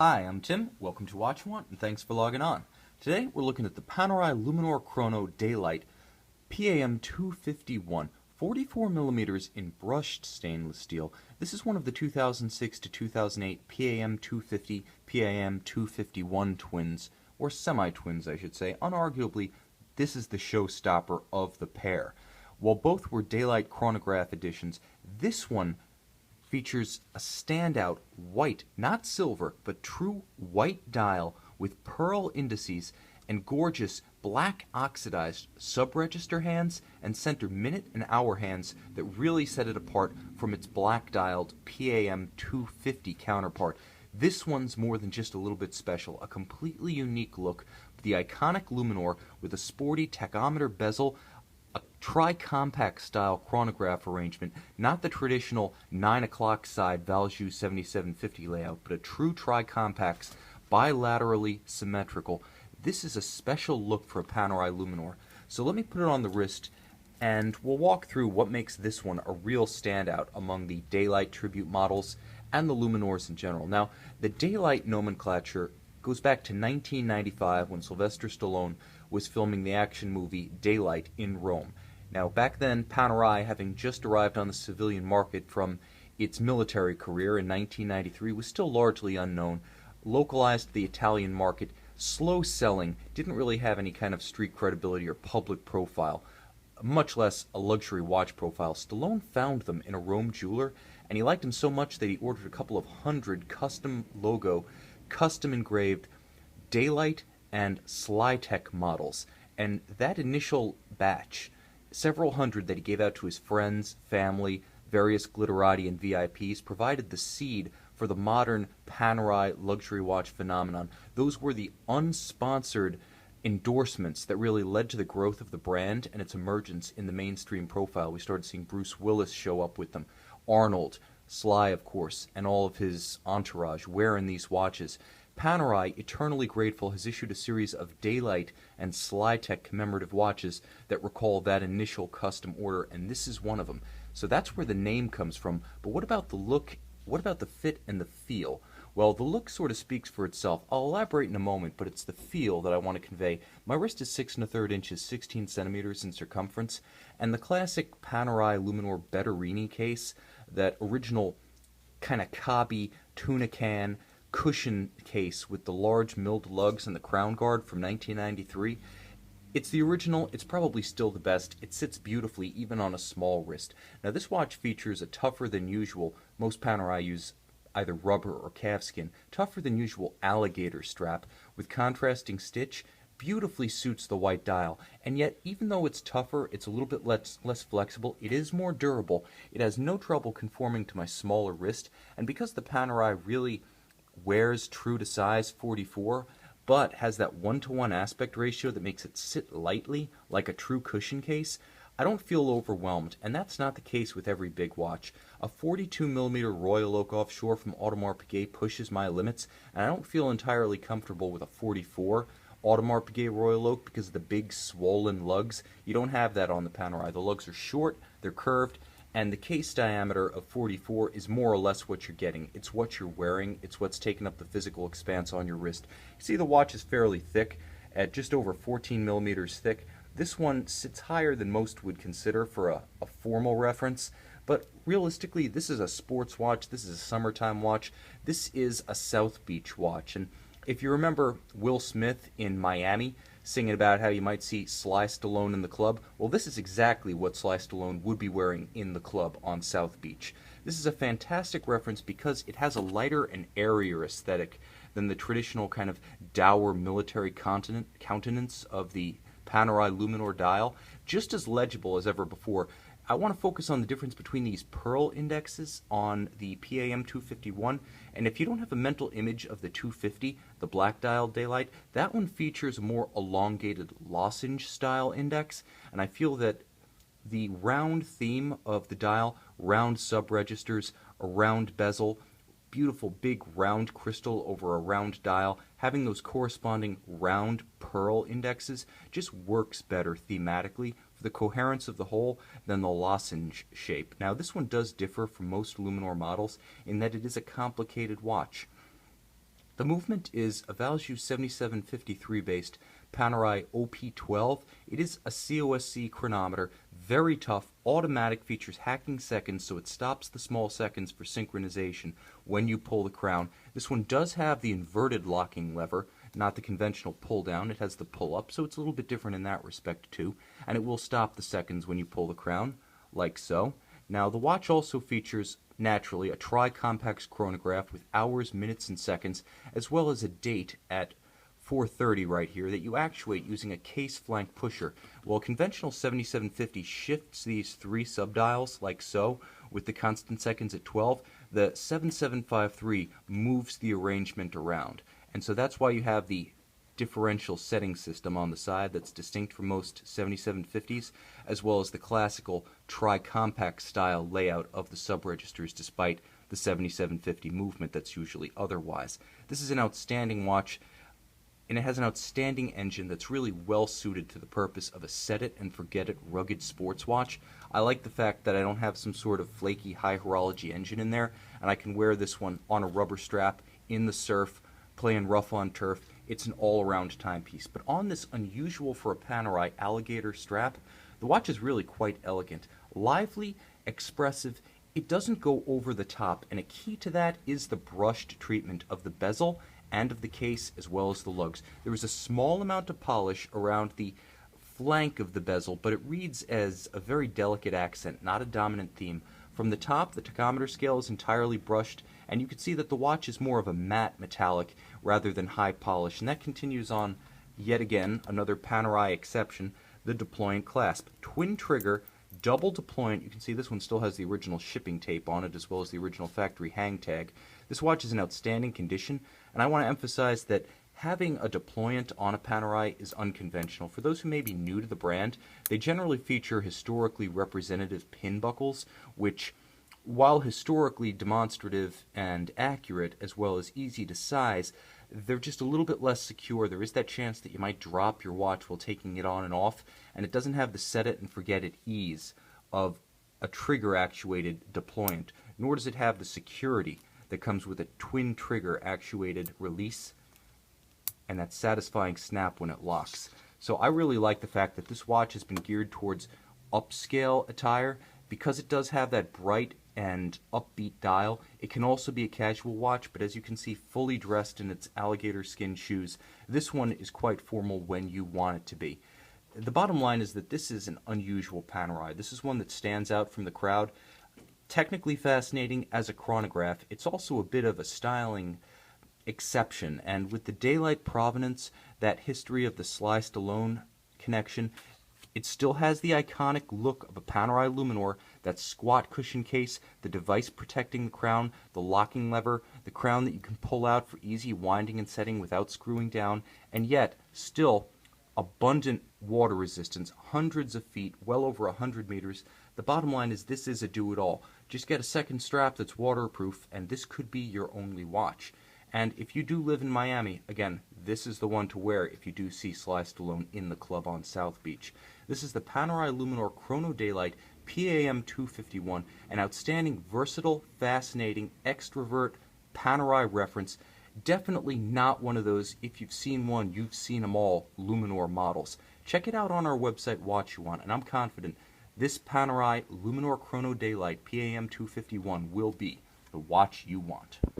Hi, I'm Tim. Welcome to Watch One, and thanks for logging on. Today we're looking at the Panerai Luminor Chrono Daylight PAM 251, 44 millimeters in brushed stainless steel. This is one of the 2006 to 2008 PAM 250, PAM 251 twins, or semi-twins, I should say. Unarguably, this is the showstopper of the pair. While both were Daylight Chronograph editions, this one features a standout white, not silver, but true white dial with pearl indices and gorgeous black oxidized sub-register hands and center minute and hour hands that really set it apart from its black dialed PAM 250 counterpart. This one's more than just a little bit special, a completely unique look. The iconic Luminor with a sporty tachometer bezel, a tri-compact style chronograph arrangement, not the traditional 9 o'clock side Valjoux 7750 layout, but a true tri-compact, bilaterally symmetrical. This is a special look for a Panerai Luminor. So let me put it on the wrist and we'll walk through what makes this one a real standout among the Daylight tribute models and the Luminors in general. Now, the Daylight nomenclature goes back to 1995 when Sylvester Stallone was filming the action movie Daylight in Rome. Now, back then, Panerai, having just arrived on the civilian market from its military career in 1993, was still largely unknown, localized the Italian market, slow selling, didn't really have any kind of street credibility or public profile, much less a luxury watch profile. Stallone found them in a Rome jeweler, and he liked them so much that he ordered a couple of hundred custom logo, custom engraved Daylight and Slytech models. And that initial batch, several hundred that he gave out to his friends, family, various glitterati and VIPs, provided the seed for the modern Panerai luxury watch phenomenon. Those were the unsponsored endorsements that really led to the growth of the brand and its emergence in the mainstream profile. We started seeing Bruce Willis show up with them, Arnold, Sly, of course, and all of his entourage wearing these watches. Panerai, eternally grateful, has issued a series of Daylight and Slytech commemorative watches that recall that initial custom order, and this is one of them. So that's where the name comes from. But what about the look? What about the fit and the feel? Well, the look sort of speaks for itself. I'll elaborate in a moment, but it's the feel that I want to convey. My wrist is 6 1/3 inches, 16 centimeters in circumference, and the classic Panerai Luminor Betterini case, that original kind of cobby tuna can cushion case with the large milled lugs and the crown guard from 1993. It's the original, it's probably still the best. It sits beautifully even on a small wrist. Now this watch features a tougher than usual, most Panerai use either rubber or calfskin, tougher than usual alligator strap with contrasting stitch, beautifully suits the white dial. And yet, even though it's tougher, it's a little bit less flexible, it is more durable. It has no trouble conforming to my smaller wrist, and because the Panerai really wears true to size 44, but has that 1-to-1 aspect ratio that makes it sit lightly like a true cushion case, I don't feel overwhelmed, and that's not the case with every big watch. A 42mm Royal Oak Offshore from Audemars Piguet pushes my limits, and I don't feel entirely comfortable with a 44 Audemars Piguet Royal Oak because of the big swollen lugs. You don't have that on the Panerai. The lugs are short, they're curved, and the case diameter of 44 is more or less what you're getting. It's what you're wearing. It's what's taking up the physical expanse on your wrist. You see the watch is fairly thick, at just over 14 millimeters thick. This one sits higher than most would consider for a formal reference, but realistically, this is a sports watch. This is a summertime watch. This is a South Beach watch. And if you remember Will Smith in Miami singing about how you might see Sly Stallone in the club, well, this is exactly what Sly Stallone would be wearing in the club on South Beach. This is a fantastic reference because it has a lighter and airier aesthetic than the traditional kind of dour military countenance of the Panerai Luminor dial, just as legible as ever before. I want to focus on the difference between these pearl indexes on the PAM 251, and if you don't have a mental image of the 250, the black dial Daylight, that one features a more elongated lozenge style index, and I feel that the round theme of the dial, round sub-registers, a round bezel, beautiful big round crystal over a round dial, having those corresponding round pearl indexes just works better thematically for the coherence of the whole than the lozenge shape. Now this one does differ from most Luminor models in that it is a complicated watch. The movement is a Valjoux 7753 based Panerai OP12. It is a COSC chronometer, very tough, automatic, features hacking seconds, so it stops the small seconds for synchronization when you pull the crown. This one does have the inverted locking lever, not the conventional pull down. It has the pull up, so it's a little bit different in that respect too, and it will stop the seconds when you pull the crown, like so. Now the watch also features naturally a tri-compax chronograph with hours, minutes, and seconds, as well as a date at 4:30 right here that you actuate using a case flank pusher. While conventional 7750 shifts these three subdials like so with the constant seconds at 12, the 7753 moves the arrangement around. And so that's why you have the differential setting system on the side that's distinct from most 7750s, as well as the classical tri-compact style layout of the sub-registers despite the 7750 movement that's usually otherwise. This is an outstanding watch, and it has an outstanding engine that's really well suited to the purpose of a set-it-and-forget-it rugged sports watch. I like the fact that I don't have some sort of flaky high horology engine in there, and I can wear this one on a rubber strap, in the surf, playing rough on turf. It's an all-around timepiece. But on this unusual for a Panerai alligator strap, the watch is really quite elegant. Lively, expressive, it doesn't go over the top, and a key to that is the brushed treatment of the bezel and of the case as well as the lugs. There is a small amount of polish around the flank of the bezel, but it reads as a very delicate accent, not a dominant theme. From the top, the tachometer scale is entirely brushed, and you can see that the watch is more of a matte metallic rather than high polish, and that continues on yet again, another Panerai exception, the deployant clasp. Twin trigger, double deployant. You can see this one still has the original shipping tape on it as well as the original factory hang tag. This watch is in outstanding condition, and I want to emphasize that having a deployant on a Panerai is unconventional. For those who may be new to the brand, they generally feature historically representative pin buckles, which, while historically demonstrative and accurate as well as easy to size, they're just a little bit less secure. There is that chance that you might drop your watch while taking it on and off, and it doesn't have the set-it-and-forget-it ease of a trigger-actuated deployant, nor does it have the security that comes with a twin-trigger actuated release and that satisfying snap when it locks. So I really like the fact that this watch has been geared towards upscale attire. Because it does have that bright and upbeat dial, it can also be a casual watch, but as you can see, fully dressed in its alligator skin shoes, this one is quite formal when you want it to be. The bottom line is that this is an unusual Panerai. This is one that stands out from the crowd. Technically fascinating as a chronograph, it's also a bit of a styling exception, and with the daylight provenance, that history of the Sly Stallone connection, it still has the iconic look of a Panerai Luminor, that squat cushion case, the device protecting the crown, the locking lever, the crown that you can pull out for easy winding and setting without screwing down, and yet still abundant water resistance, hundreds of feet, well over 100 meters. The bottom line is this is a do-it-all. Just get a second strap that's waterproof, and this could be your only watch. And if you do live in Miami, again, this is the one to wear if you do see Sly Stallone in the club on South Beach. This is the Panerai Luminor Chrono Daylight PAM 251, an outstanding, versatile, fascinating, extrovert Panerai reference. Definitely not one of those, if you've seen one, you've seen them all, Luminor models. Check it out on our website, Watch You Want, and I'm confident this Panerai Luminor Chrono Daylight PAM 251 will be the watch you want.